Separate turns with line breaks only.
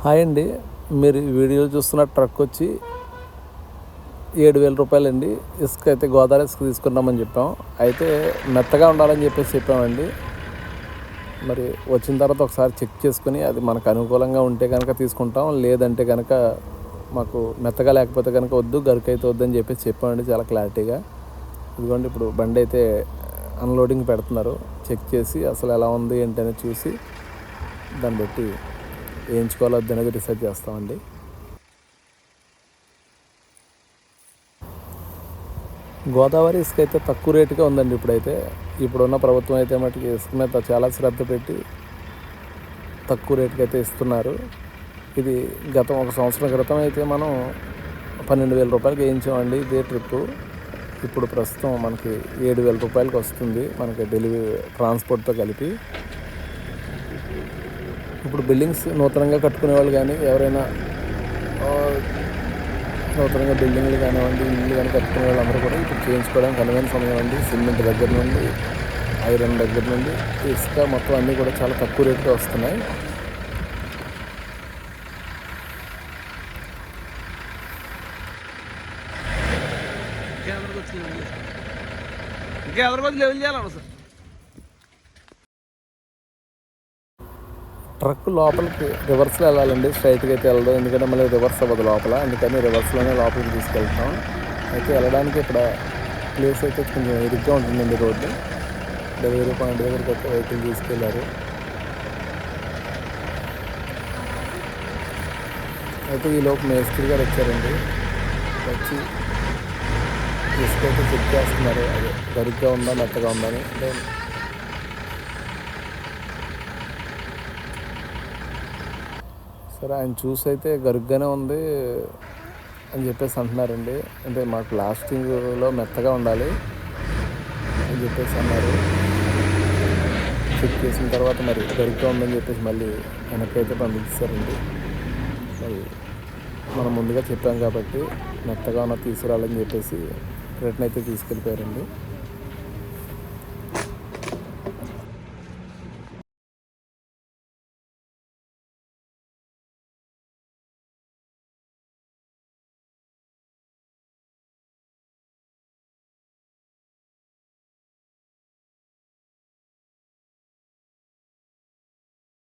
Hi అండి. మీరు ఈ వీడియో చూస్తున్న ట్రక్ వచ్చి 7,000 రూపాయలండి. ఇసుక అయితే గోదావరి ఇసుక తీసుకున్నామని చెప్పాం. అయితే మెత్తగా ఉండాలని చెప్పామండి. మరి వచ్చిన తర్వాత ఒకసారి చెక్ చేసుకుని అది మనకు అనుకూలంగా ఉంటే కనుక తీసుకుంటాం, లేదంటే కనుక మాకు మెత్తగా లేకపోతే కనుక వద్దు, గరుకు అయితే వద్దని చెప్పామండి చాలా క్లారిటీగా. ఇదిగోండి ఇప్పుడు బండి అయితే అన్లోడింగ్ పెడుతున్నారు. చెక్ చేసి అసలు ఎలా ఉంది ఏంటనేది చూసి దాన్ని బట్టి వేయించుకోవాలో వద్దనేది డిసైడ్ చేస్తామండి. గోదావరి ఇసుక అయితే తక్కువ రేటుగా ఉందండి. ఇప్పుడున్న ప్రభుత్వం అయితే మటుకు ఇసుక మీద చాలా శ్రద్ధ పెట్టి తక్కువ రేటుకి అయితే ఇస్తున్నారు. ఇది ఒక సంవత్సరం క్రితం అయితే మనం 12,000 రూపాయలకి వేయించామండి ఇదే ట్రిప్పు. ఇప్పుడు ప్రస్తుతం మనకి 7,000 రూపాయలకి వస్తుంది, మనకి డెలివరీ ట్రాన్స్పోర్ట్తో కలిపి. ఇప్పుడు బిల్డింగ్స్ నూతనంగా కట్టుకునే వాళ్ళు కానీ ఎవరైనా నూతనంగా బిల్డింగ్లు కానివ్వండి, ఇల్లు కానీ కట్టుకునే వాళ్ళందరూ కూడా ఇప్పుడు చేయించుకోవడానికి అనువైన సమయం అండి. సిమెంట్ దగ్గర నుండి, ఐరన్ దగ్గర నుండి, ఇసుక మొత్తం అన్నీ కూడా చాలా తక్కువ రేటుతో వస్తున్నాయి. ట్రక్ లోపలికి రివర్స్లో వెళ్ళాలండి, స్ట్రైట్గా అయితే వెళ్ళదు, ఎందుకంటే మళ్ళీ రివర్స్ అవ్వదు లోపల. అందుకని రివర్స్లోనే లోపలికి తీసుకెళ్తాం. అయితే వెళ్ళడానికి ఇక్కడ ప్లేస్ అయితే కొంచెం ఇరుగ్గా ఉంటుందండి రోడ్డు. డెలివరీ పాయింట్ దగ్గరికి అయితే వెహికల్ తీసుకెళ్లారు. అయితే ఈలోపు మేస్త్రి గారు వచ్చారండి. వచ్చి ఇసుక అయితే చెక్ చేస్తున్నారు, అదే గరుగ్గా ఉందా మెత్తగా ఉందా అని. అంటే సరే, ఆయన చూసి అయితే గరుగ్గానే ఉంది అని చెప్పేసి అంటున్నారండి. అంటే మాకు లాస్టింగ్లో మెత్తగా ఉండాలి అని చెప్పేసి అన్నారు. చెక్ చేసిన తర్వాత మరి గరుగ్గా ఉందని చెప్పేసి మళ్ళీ వెనక్కి అయితే పంపించారండి. మరి మనం ముందుగా చెప్పాం కాబట్టి మెత్తగా ఉన్న తీసుకురావాలని చెప్పేసి రిటర్న్ అయితే తీసుకెళ్ళిపోయారండి.